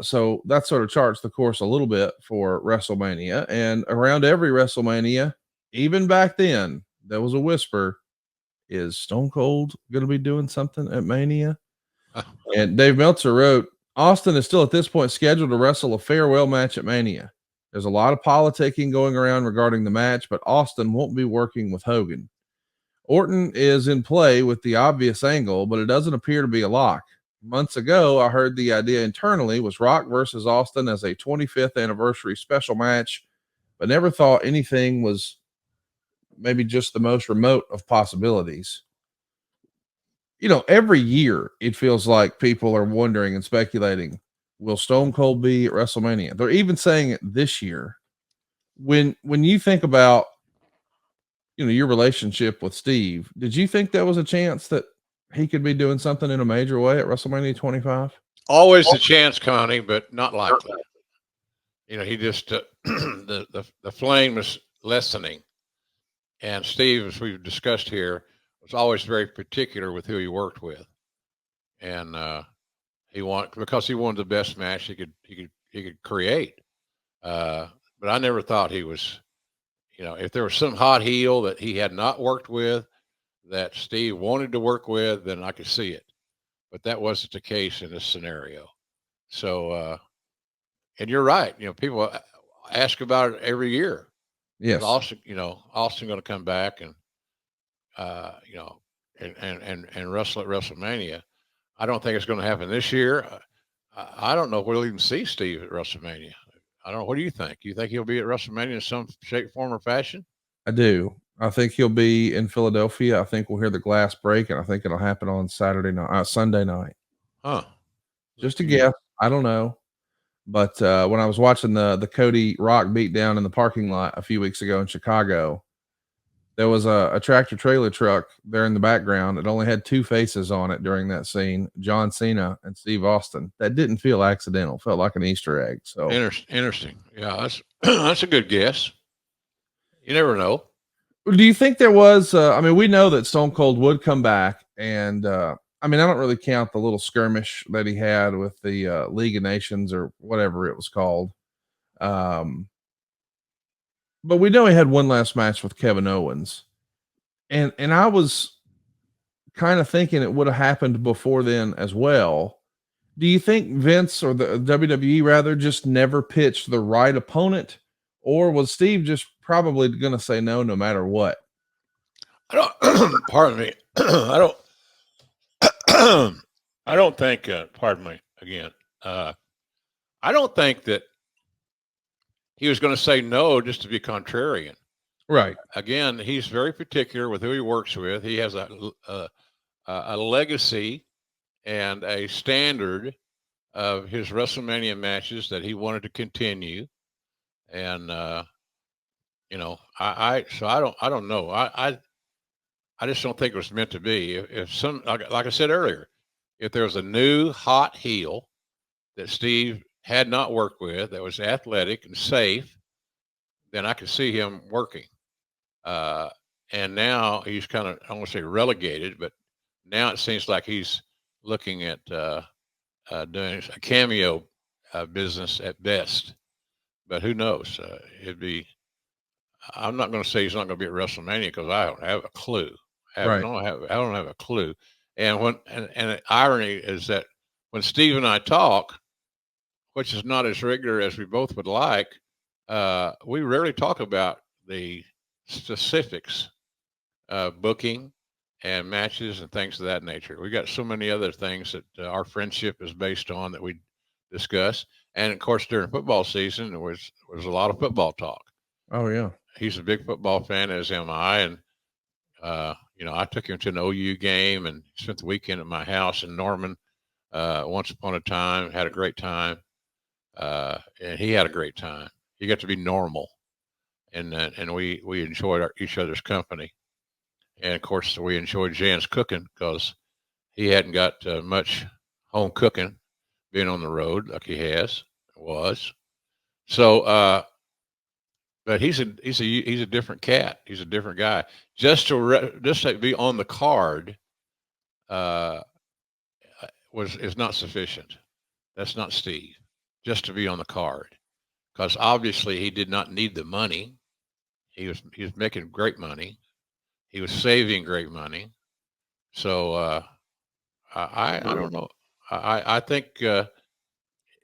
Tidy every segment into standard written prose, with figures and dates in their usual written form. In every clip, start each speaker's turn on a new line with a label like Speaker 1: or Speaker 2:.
Speaker 1: So that sort of charts the course a little bit for WrestleMania. And around every WrestleMania, even back then, there was a whisper: is Stone Cold going to be doing something at Mania? And Dave Meltzer wrote, Austin is still at this point scheduled to wrestle a farewell match at Mania. There's a lot of politicking going around regarding the match, but Austin won't be working with Hogan. Orton is in play with the obvious angle, but it doesn't appear to be a lock. Months ago, I heard the idea internally was Rock versus Austin as a 25th anniversary special match, but never thought anything was maybe just the most remote of possibilities. Every year it feels like people are wondering and speculating, will Stone Cold be at WrestleMania? They're even saying it this year. When you think about, your relationship with Steve, did you think there was a chance that he could be doing something in a major way at WrestleMania 25?
Speaker 2: Always a chance, Connie, but not likely. He just the flame was lessening, and Steve, as we've discussed here, was always very particular with who he worked with, and because he wanted the best match he could create. But I never thought he was, if there was some hot heel that he had not worked with that Steve wanted to work with, then I could see it. But that wasn't the case in this scenario. So, and you're right. People ask about it every year.
Speaker 1: Yes.
Speaker 2: Austin going to come back and, and wrestle at WrestleMania. I don't think it's going to happen this year. I don't know if we'll even see Steve at WrestleMania. I don't know. What do you think? You think he'll be at WrestleMania in some shape, form, or fashion?
Speaker 1: I do. I think he'll be in Philadelphia. I think we'll hear the glass break, and I think it'll happen on Sunday night.
Speaker 2: Huh.
Speaker 1: Just a guess. I don't know. But when I was watching the Cody Rock beatdown in the parking lot a few weeks ago in Chicago, there was a tractor trailer truck there in the background. It only had two faces on it during that scene, John Cena and Steve Austin. That didn't feel accidental. Felt like an Easter egg. So
Speaker 2: interesting. Yeah, that's that's a good guess. You never know.
Speaker 1: Do you think there was, we know that Stone Cold would come back, and I don't really count the little skirmish that he had with the League of Nations or whatever it was called. But we know he had one last match with Kevin Owens. And I was kind of thinking it would have happened before then as well. Do you think Vince, or the WWE rather, just never pitched the right opponent? Or was Steve just probably going to say no matter what?
Speaker 2: I don't, pardon me. I don't think, pardon me again. I don't think that he was going to say no just to be contrarian.
Speaker 1: Right.
Speaker 2: Again, he's very particular with who he works with. He has a legacy and a standard of his WrestleMania matches that he wanted to continue. And, I don't know. I just don't think it was meant to be. If some, like I said earlier, if there was a new hot heel that Steve had not worked with that was athletic and safe, then I could see him working. And now he's kind of, I don't want to say relegated, but now it seems like he's looking at doing a cameo business at best. But who knows? I'm not going to say he's not going to be at WrestleMania because I don't have a clue. I don't have a clue. And the irony is that when Steve and I talk, which is not as regular as we both would like, we rarely talk about the specifics of booking and matches and things of that nature. We got so many other things that our friendship is based on that we discuss. And of course, during football season, there was a lot of football talk.
Speaker 1: Oh yeah,
Speaker 2: he's a big football fan, as am I, and I took him to an OU game and spent the weekend at my house in Norman. Once upon a time, had a great time, and he had a great time. He got to be normal, and we enjoyed each other's company, and of course we enjoyed Jan's cooking because he hadn't got much home cooking, being on the road like he was. So, but he's a different cat. He's a different guy. Just to be on the card is not sufficient. That's not Steve. just to be on the card, because obviously he did not need the money. He was making great money. He was saving great money. So I don't know. I think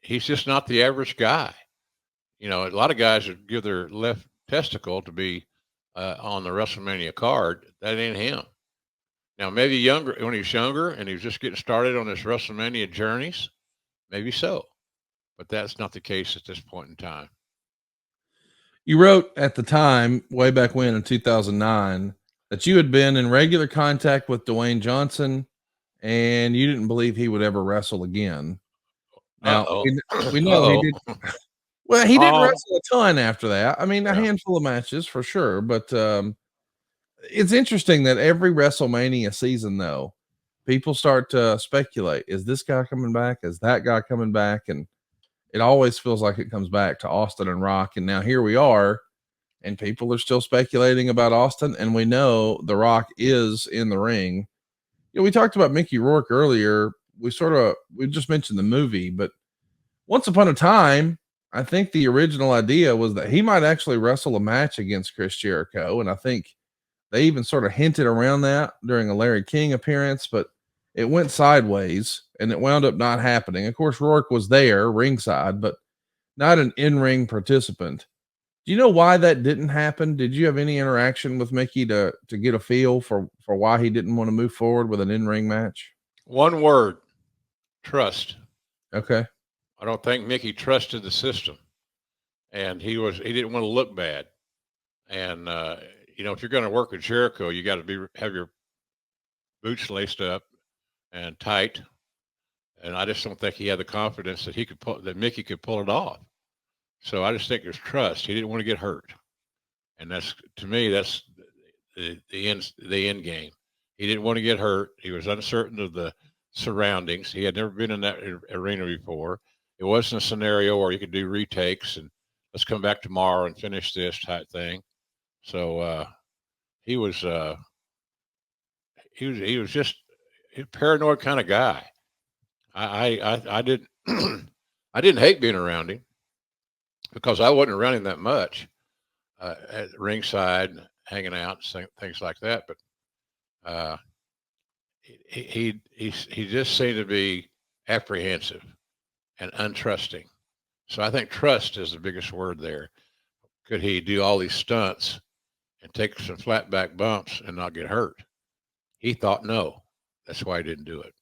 Speaker 2: he's just not the average guy. You know, a lot of guys would give their left testicle to be on the WrestleMania card. That ain't him. Now, maybe younger when he was younger and he was just getting started on his WrestleMania journeys, maybe so, but that's not the case at this point in time.
Speaker 1: You wrote at the time, way back when in 2009, that you had been in regular contact with Dwayne Johnson and you didn't believe he would ever wrestle again.
Speaker 2: Uh
Speaker 1: Now,
Speaker 2: oh.
Speaker 1: we know he
Speaker 2: Uh
Speaker 1: did.
Speaker 2: oh.
Speaker 1: Well, he didn't
Speaker 2: Oh.
Speaker 1: wrestle a ton after that. I mean, a
Speaker 2: Yeah.
Speaker 1: handful of matches for sure, but it's interesting that every WrestleMania season, though, people start to speculate: is this guy coming back? Is that guy coming back? And it always feels like it comes back to Austin and Rock. And now here we are, and people are still speculating about Austin. And we know The Rock is in the ring. You know, we talked about Mickey Rourke earlier. We just mentioned the movie, but once upon a time, I think the original idea was that he might actually wrestle a match against Chris Jericho. And I think they even sort of hinted around that during a Larry King appearance, but it went sideways and it wound up not happening. Of course, Rourke was there ringside, but not an in ring participant. Do you know why that didn't happen? Did you have any interaction with Mickey to get a feel for why he didn't want to move forward with an in ring match?
Speaker 2: One word: trust.
Speaker 1: Okay.
Speaker 2: I don't think Mickey trusted the system, and he didn't want to look bad. And you know, if you're going to work with Jericho, you got to have your boots laced up and tight. And I just don't think he had the confidence that that Mickey could pull it off. So I just think there's trust. He didn't want to get hurt, and that's to me that's the end game. He didn't want to get hurt. He was uncertain of the surroundings. He had never been in that arena before. It wasn't a scenario where you could do retakes and let's come back tomorrow and finish this type thing. So he was he was just a paranoid kind of guy. I didn't I didn't hate being around him because I wasn't around him that much at ringside, hanging out, things like that. But uh, he just seemed to be apprehensive and untrusting. So I think trust is the biggest word there. Could he do all these stunts and take some flat back bumps and not get hurt? He thought no. That's why he didn't do it.